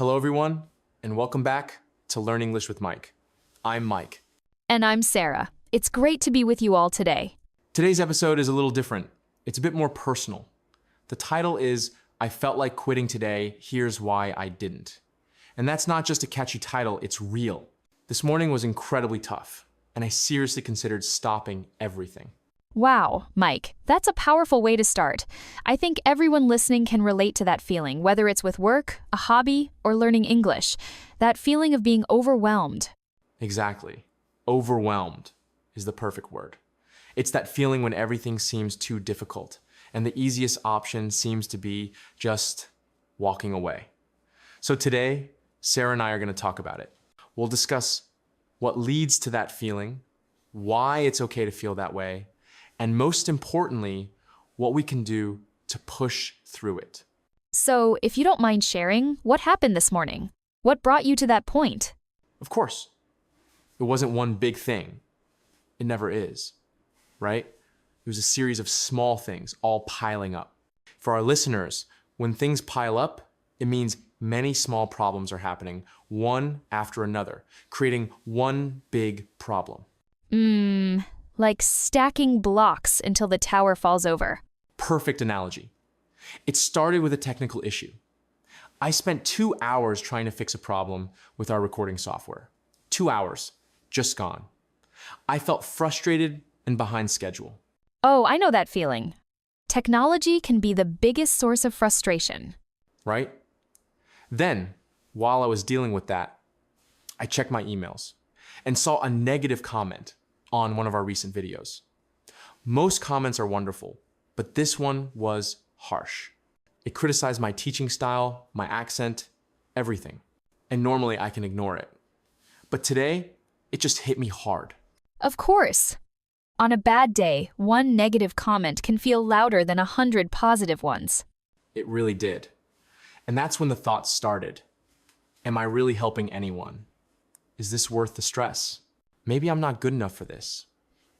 Hello, everyone, and welcome back to Learn English with Mike. I'm Mike. And I'm Sarah. It's great to be with you all today. Today's episode is a little different. It's a bit more personal. The title is, I Felt Like Quitting Today, Here's Why I Didn't. And that's not just a catchy title, it's real. This morning was incredibly tough, and I seriously considered stopping everything. Wow, Mike, that's a powerful way to start. I think everyone listening can relate to that feeling, whether it's with work, a hobby, or learning English. That feeling of being overwhelmed. Exactly. Overwhelmed is the perfect word. It's that feeling when everything seems too difficult, and the easiest option seems to be just walking away. So today, Sarah and I are going to talk about it. We'll discuss what leads to that feeling, why it's okay to feel that way, and most importantly, what we can do to push through it. So, if you don't mind sharing, what happened this morning? What brought you to that point? Of course, it wasn't one big thing. It never is, right? It was a series of small things all piling up. For our listeners, when things pile up, it means many small problems are happening, one after another, creating one big problem. Like stacking blocks until the tower falls over. Perfect analogy. It started with a technical issue. I spent 2 hours trying to fix a problem with our recording software. 2 hours, just gone. I felt frustrated and behind schedule. Oh, I know that feeling. Technology can be the biggest source of frustration. Right? Then, while I was dealing with that, I checked my emails and saw a negative comment on one of our recent videos. Most comments are wonderful, but this one was harsh. It criticized my teaching style, my accent, everything. And normally I can ignore it. But today, it just hit me hard. Of course. On a bad day, one negative comment can feel louder than 100 positive ones. It really did. And that's when the thought started. Am I really helping anyone? Is this worth the stress? Maybe I'm not good enough for this.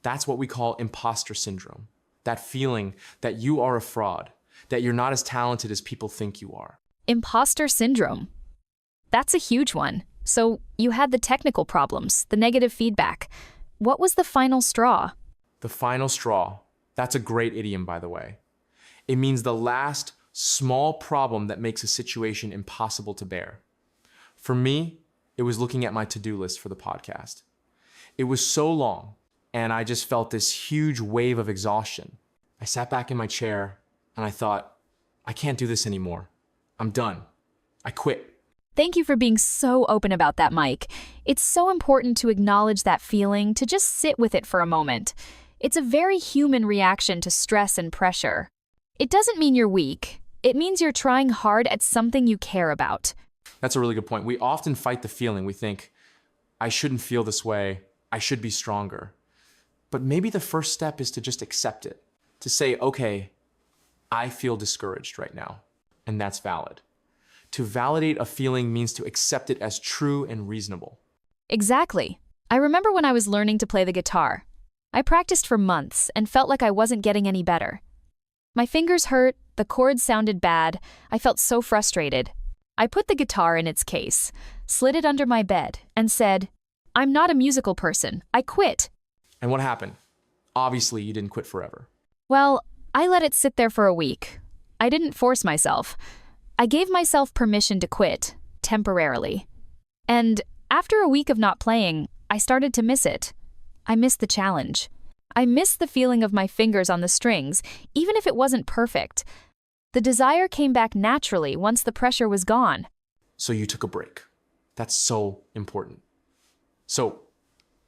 That's what we call imposter syndrome. That feeling that you are a fraud, that you're not as talented as people think you are. Imposter syndrome. That's a huge one. So you had the technical problems, the negative feedback. What was the final straw? The final straw. That's a great idiom, by the way. It means the last small problem that makes a situation impossible to bear. For me, it was looking at my to-do list for the podcast. It was so long, and I just felt this huge wave of exhaustion. I sat back in my chair, and I thought, I can't do this anymore. I'm done. I quit. Thank you for being so open about that, Mike. It's so important to acknowledge that feeling, to just sit with it for a moment. It's a very human reaction to stress and pressure. It doesn't mean you're weak. It means you're trying hard at something you care about. That's a really good point. We often fight the feeling. We think, I shouldn't feel this way. I should be stronger. But maybe the first step is to just accept it. To say, okay, I feel discouraged right now. And that's valid. To validate a feeling means to accept it as true and reasonable. Exactly. I remember when I was learning to play the guitar. I practiced for months and felt like I wasn't getting any better. My fingers hurt, the chords sounded bad, I felt so frustrated. I put the guitar in its case, slid it under my bed, and said, I'm not a musical person. I quit. And what happened? Obviously, you didn't quit forever. Well, I let it sit there for a week. I didn't force myself. I gave myself permission to quit, temporarily. And after a week of not playing, I started to miss it. I missed the challenge. I missed the feeling of my fingers on the strings, even if it wasn't perfect. The desire came back naturally once the pressure was gone. So you took a break. That's so important. So,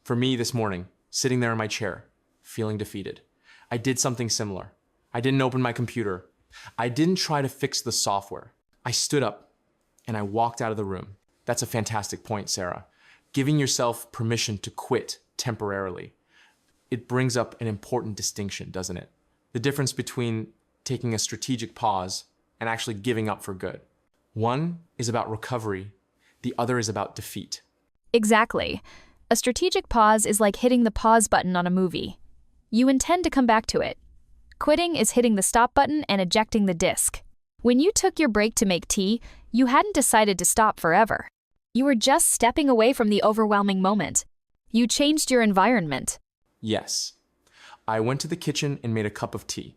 for me this morning, sitting there in my chair, feeling defeated, I did something similar. I didn't open my computer. I didn't try to fix the software. I stood up and I walked out of the room. That's a fantastic point, Sarah. Giving yourself permission to quit temporarily. It brings up an important distinction, doesn't it? The difference between taking a strategic pause and actually giving up for good. One is about recovery. The other is about defeat. Exactly. A strategic pause is like hitting the pause button on a movie. You intend to come back to it. Quitting is hitting the stop button and ejecting the disc. When you took your break to make tea, You hadn't decided to stop forever. You were just stepping away from the overwhelming moment. You changed your environment. Yes. I went to the kitchen and made a cup of tea.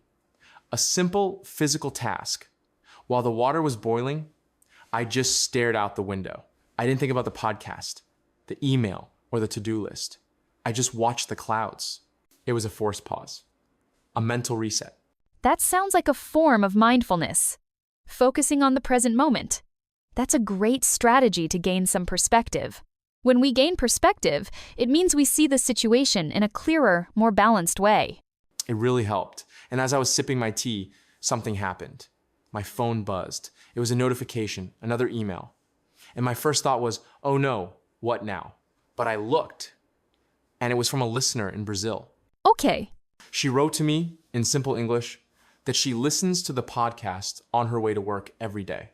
A simple physical task. While the water was boiling, I just stared out the window. I didn't think about the podcast, the email, or the to-do list. I just watched the clouds. It was a forced pause, a mental reset. That sounds like a form of mindfulness. Focusing on the present moment. That's a great strategy to gain some perspective. When we gain perspective, it means we see the situation in a clearer, more balanced way. It really helped. And as I was sipping my tea, something happened. My phone buzzed. It was a notification, another email. And my first thought was, oh no, what now? But I looked, and it was from a listener in Brazil. Okay. She wrote to me in simple English that she listens to the podcast on her way to work every day.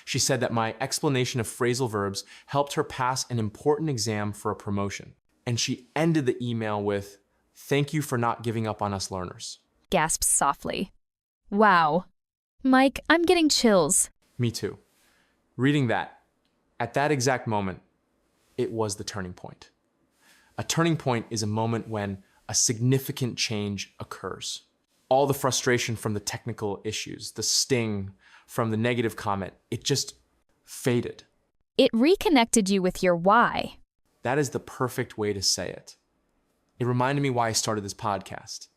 She said that my explanation of phrasal verbs helped her pass an important exam for a promotion. And she ended the email with, "Thank you for not giving up on us learners." Gasps softly. Wow. Mike, I'm getting chills. Me too. Reading that, at that exact moment, it was the turning point. A turning point is a moment when a significant change occurs. All the frustration from the technical issues, the sting from the negative comment, it just faded. It reconnected you with your why. That is the perfect way to say it. It reminded me why I started this podcast.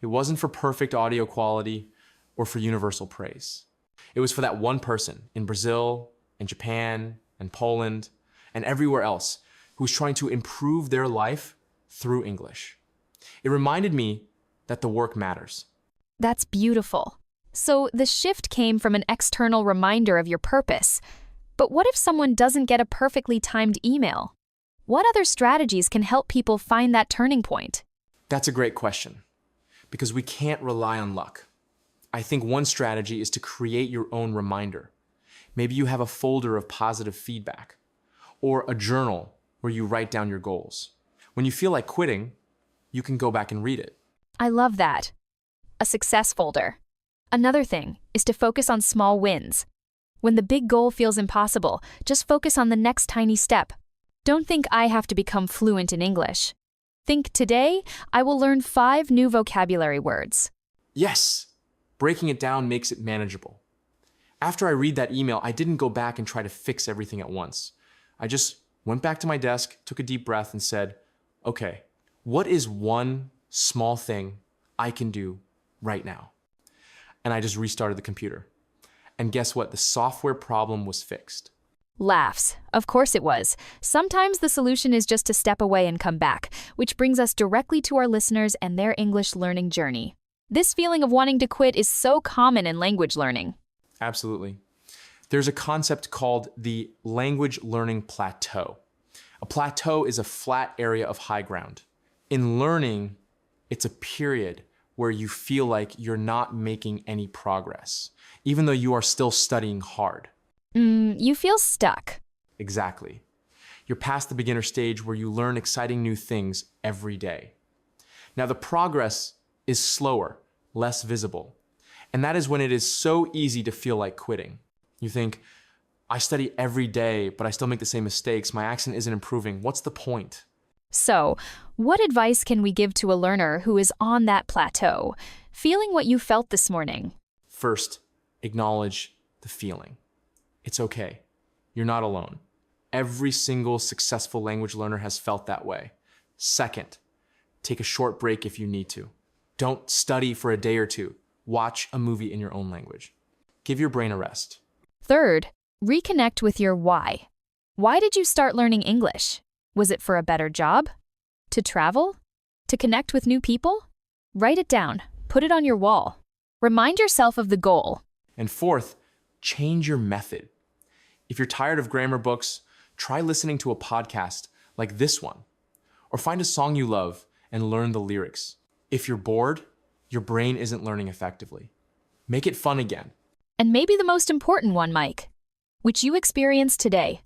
It wasn't for perfect audio quality or for universal praise. It was for that one person in Brazil and Japan and Poland and everywhere else who's trying to improve their life through English. It reminded me that the work matters. That's beautiful. So the shift came from an external reminder of your purpose. But what if someone doesn't get a perfectly timed email? What other strategies can help people find that turning point? That's a great question, because we can't rely on luck. I think one strategy is to create your own reminder. Maybe you have a folder of positive feedback, or a journal where you write down your goals. When you feel like quitting, you can go back and read it. I love that. A success folder. Another thing is to focus on small wins. When the big goal feels impossible, just focus on the next tiny step. Don't think I have to become fluent in English. Think, today, I will learn 5 new vocabulary words. Yes! Breaking it down makes it manageable. After I read that email, I didn't go back and try to fix everything at once. I just went back to my desk, took a deep breath, and said, okay, what is one small thing I can do right now? And I just restarted the computer. And guess what? The software problem was fixed. Laughs. Of course it was. Sometimes the solution is just to step away and come back, which brings us directly to our listeners and their English learning journey. This feeling of wanting to quit is so common in language learning. Absolutely. There's a concept called the language learning plateau. A plateau is a flat area of high ground. In learning, it's a period where you feel like you're not making any progress, even though you are still studying hard. You feel stuck. Exactly. You're past the beginner stage where you learn exciting new things every day. Now, the progress is slower, less visible. And that is when it is so easy to feel like quitting. You think, I study every day, but I still make the same mistakes. My accent isn't improving. What's the point? So, what advice can we give to a learner who is on that plateau, feeling what you felt this morning? First, acknowledge the feeling. It's okay. You're not alone. Every single successful language learner has felt that way. Second, take a short break if you need to. Don't study for a day or two. Watch a movie in your own language. Give your brain a rest. Third, reconnect with your why. Why did you start learning English? Was it for a better job? To travel? To connect with new people? Write it down. Put it on your wall. Remind yourself of the goal. And fourth, change your method. If you're tired of grammar books, try listening to a podcast like this one, or find a song you love and learn the lyrics. If you're bored, your brain isn't learning effectively. Make it fun again. And maybe the most important one, Mike, which you experienced today.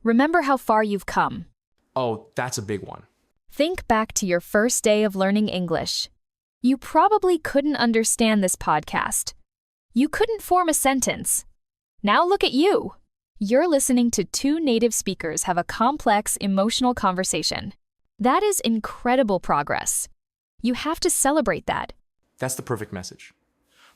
Remember how far you've come. Oh, that's a big one. Think back to your first day of learning English. You probably couldn't understand this podcast. You couldn't form a sentence. Now look at you. You're listening to two native speakers have a complex, emotional conversation. That is incredible progress. You have to celebrate that. That's the perfect message.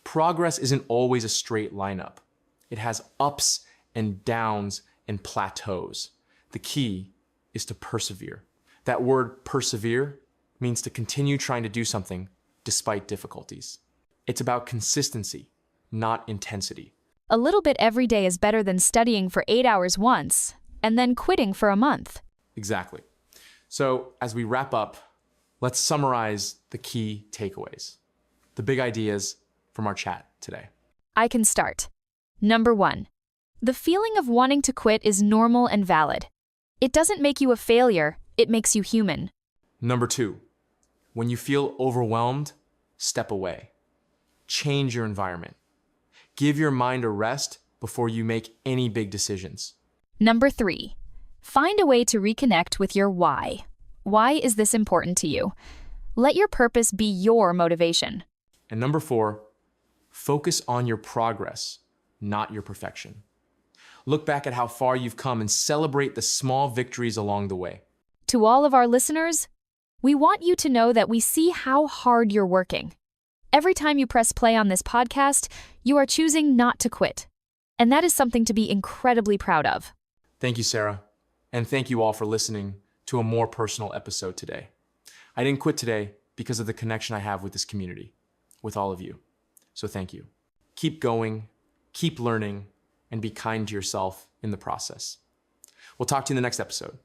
Progress isn't always a straight line up. It has ups and downs and plateaus. The key is to persevere. That word persevere means to continue trying to do something despite difficulties. It's about consistency, not intensity. A little bit every day is better than studying for 8 hours once and then quitting for a month. Exactly. So as we wrap up, let's summarize the key takeaways, the big ideas from our chat today. I can start. Number 1. The feeling of wanting to quit is normal and valid. It doesn't make you a failure, it makes you human. Number 2, when you feel overwhelmed, step away. Change your environment. Give your mind a rest before you make any big decisions. Number 3. Find a way to reconnect with your why. Why is this important to you? Let your purpose be your motivation. And number 4, focus on your progress, not your perfection. Look back at how far you've come and celebrate the small victories along the way. To all of our listeners, we want you to know that we see how hard you're working. Every time you press play on this podcast, you are choosing not to quit. And that is something to be incredibly proud of. Thank you, Sarah. And thank you all for listening to a more personal episode today. I didn't quit today because of the connection I have with this community, with all of you. So thank you. Keep going, keep learning, and be kind to yourself in the process. We'll talk to you in the next episode.